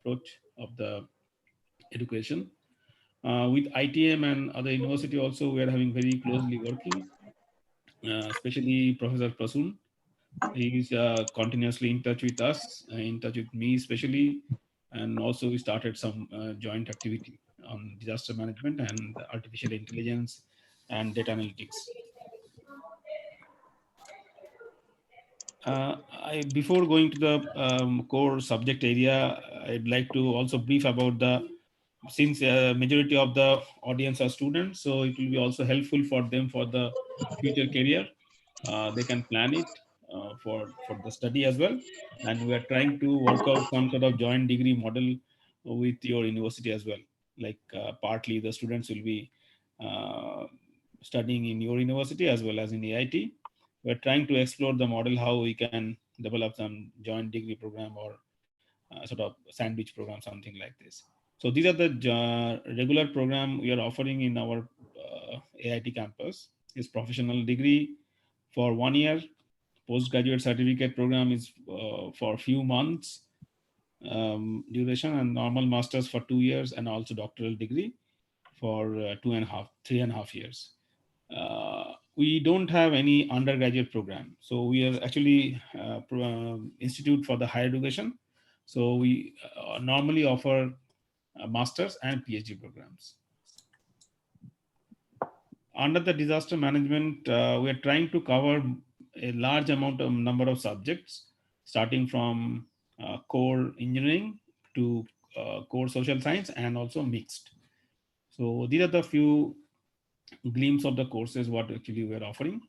approach of the education. With ITM and other university also, we are having very closely working, especially Professor Prasoon. He is continuously in touch with us, in touch with me especially, and also we started some joint activity on disaster management and artificial intelligence and data analytics. Before going to the core subject area, I'd like to also brief about the, since majority of the audience are students, so it will be also helpful for them for the future career. They can plan it for the study as well. And we are trying to work out some sort of joint degree model with your university as well. Like partly the students will be uh, studying in your university as well as in AIT. We're trying to explore the model how we can develop some joint degree program or sort of sandwich program, something like this. So these are the regular program we are offering in our AIT campus. Is professional degree for 1 year, postgraduate certificate program is for a few months duration, and normal masters for 2 years, and also doctoral degree for 3.5 years. We don't have any undergraduate program, so we are actually institute for the higher education. So we normally offer masters and PhD programs. Under the disaster management, we are trying to cover a large amount of number of subjects, starting from core engineering to core social science, and also mixed. So these are the few glimpse of the courses what actually we are offering.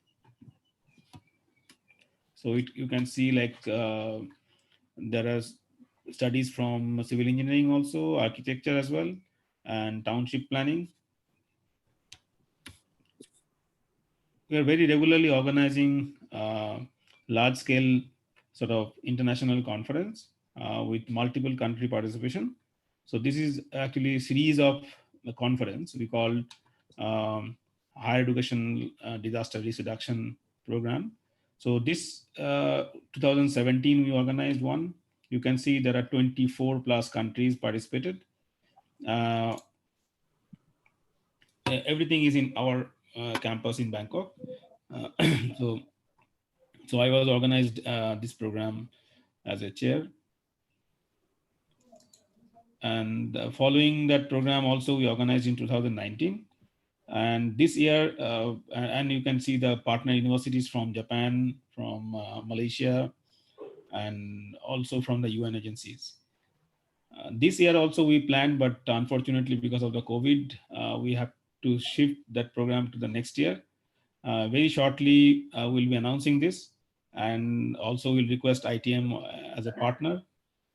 So you can see like there are studies from civil engineering also, architecture as well, and township planning. We are very regularly organizing large scale sort of international conference with multiple country participation. So this is actually a series of the conference we call higher education disaster risk reduction program. So this 2017 we organized one. You can see there are 24 plus countries participated. Uh, Everything is in our campus in Bangkok. Uh, so I was organized this program as a chair, and following that program also we organized in 2019. And this year, and you can see the partner universities from Japan, from Malaysia, and also from the UN agencies. This year also we planned, but unfortunately because of the COVID, we have to shift that program to the next year. Very shortly, we'll be announcing this, and also we'll request ITM as a partner,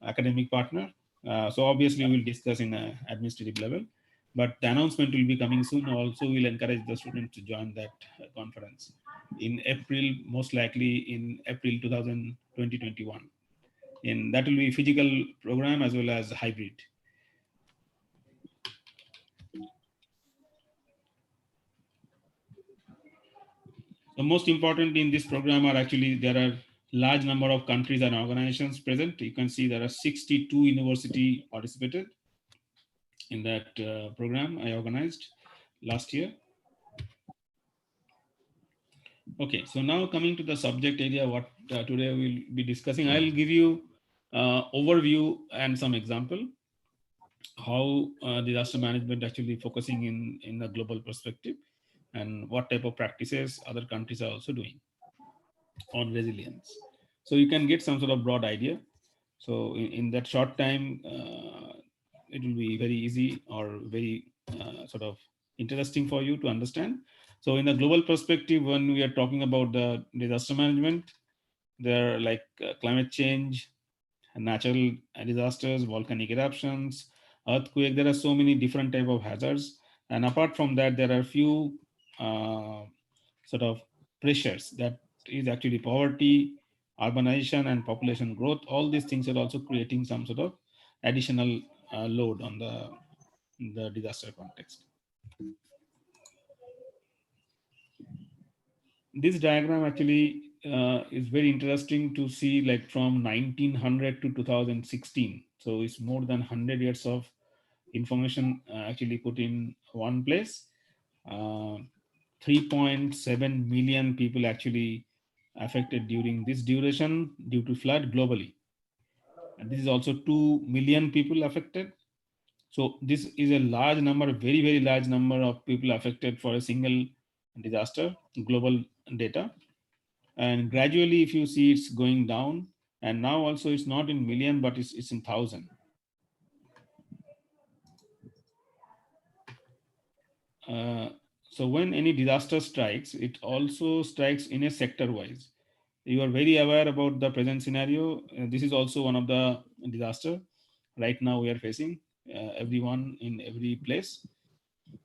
academic partner. So obviously, we'll discuss in a administrative level, but the announcement will be coming soon. Also, we'll encourage the students to join that conference in April, most likely in April 2021. And that will be physical program as well as hybrid. The most important in this program are actually there are large number of countries and organizations present. You can see there are 62 university participated in that program I organized last year. Okay, so now coming to the subject area, what today we'll be discussing, I'll give you overview and some example how disaster management actually focusing in a global perspective, and what type of practices other countries are also doing on resilience. So you can get some sort of broad idea. So in that short time, it will be very easy or very sort of interesting for you to understand. So in a global perspective, when we are talking about the disaster management, there are like climate change, natural disasters, volcanic eruptions, earthquake. There are so many different type of hazards, and apart from that, there are few uh, sort of pressures that is actually poverty, urbanization, and population growth. All these things are also creating some sort of additional load on the disaster context. This diagram actually is very interesting to see, like from 1900 to 2016. So it's more than 100 years of information actually put in one place. Uh, 3.7 million people actually affected during this duration due to flood globally. And this is also 2 million people affected. So this is a large number, very, very large number of people affected for a single disaster, global data. And gradually, if you see, it's going down. And now also it's not in million, but it's in thousand. Uh, so when any disaster strikes, it also strikes in a sector wise. You are very aware about the present scenario. This is also one of the disaster right now we are facing, everyone in every place.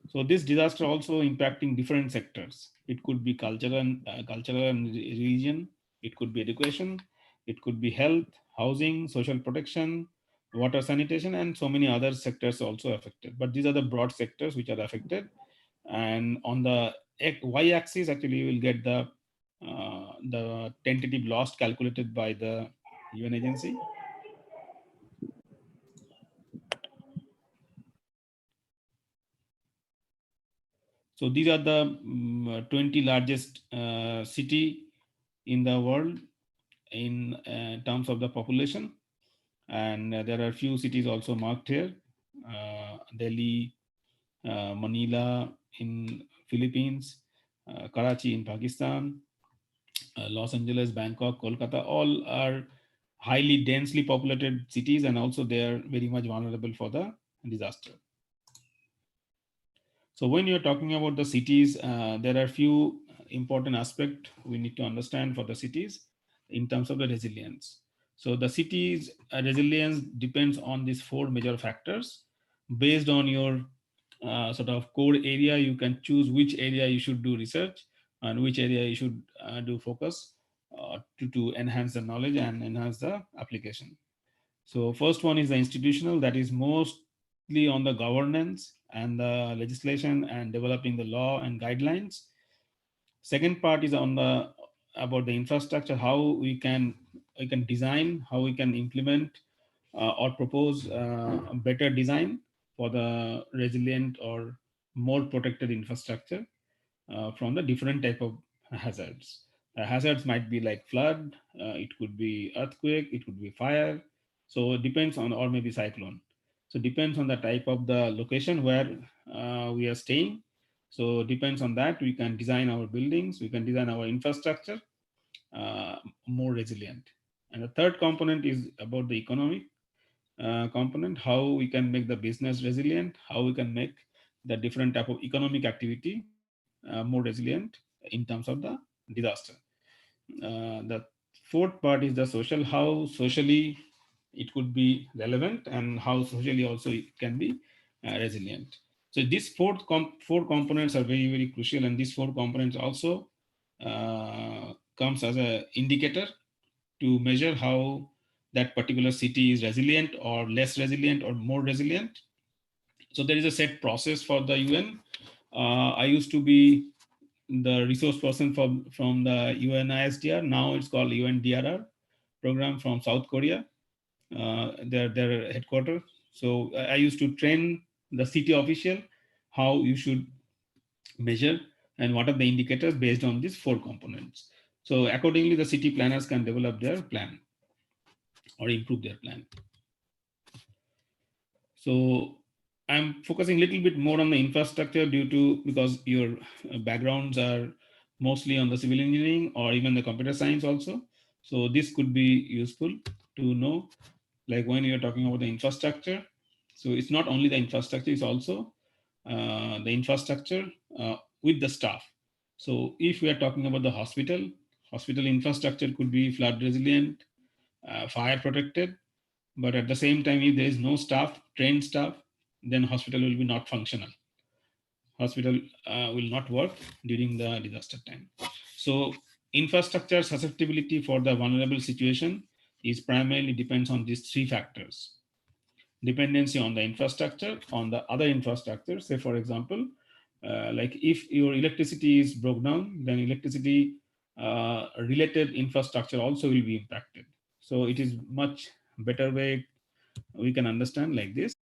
So this disaster also impacting different sectors. It could be cultural and religion. It could be education. It could be health, housing, social protection, water sanitation, and so many other sectors also affected. But these are the broad sectors which are affected. And on the y-axis, actually, you will get the tentative loss calculated by the UN agency. So these are the 20 largest city in the world in terms of the population. And there are few cities also marked here. Delhi, Manila in Philippines, Karachi in Pakistan, Los Angeles, Bangkok, Kolkata, all are highly densely populated cities, and also they are very much vulnerable for the disaster. So when you're talking about the cities, there are few important aspects we need to understand for the cities in terms of the resilience. So the cities resilience depends on these four major factors. Based on your sort of core area, you can choose which area you should do research and which area you should do focus to enhance the knowledge and enhance the application. So first one is the institutional, that is mostly on the governance and the legislation and developing the law and guidelines. Second part is on the about the infrastructure, how we can design, how we can implement or propose a better design for the resilient or more protected infrastructure from the different type of hazards. Hazards might be like flood, it could be earthquake, it could be fire. So it depends on, or maybe cyclone. So depends on the type of the location where we are staying. So depends on that, we can design our buildings, we can design our infrastructure uh, more resilient. And the third component is about the economic component, how we can make the business resilient, how we can make the different type of economic activity more resilient in terms of the disaster. The fourth part is the social, how socially it could be relevant and how socially also it can be resilient. So these four components are very, very crucial, and these four components also comes as a indicator to measure how that particular city is resilient or less resilient or more resilient. So there is a set process for the UN. I used to be the resource person from the UNISDR. Now it's called UNDRR program from South Korea, their headquarters. So I used to train the city official how you should measure and what are the indicators based on these four components. So accordingly, the city planners can develop their plan or improve their plan. So I'm focusing a little bit more on the infrastructure due to because your backgrounds are mostly on the civil engineering or even the computer science also. So this could be useful to know, like when you're talking about the infrastructure. So it's not only the infrastructure, it's also the infrastructure with the staff. So if we are talking about the hospital infrastructure could be flood resilient, fire protected, but at the same time, if there is no staff, trained staff, then hospital will be not functional. Hospital will not work during the disaster time. So infrastructure susceptibility for the vulnerable situation is primarily depends on these three factors. Dependency on the infrastructure, on the other infrastructure. Say for example, like if your electricity is broke down, then electricity related infrastructure also will be impacted. So it is much better way we can understand like this.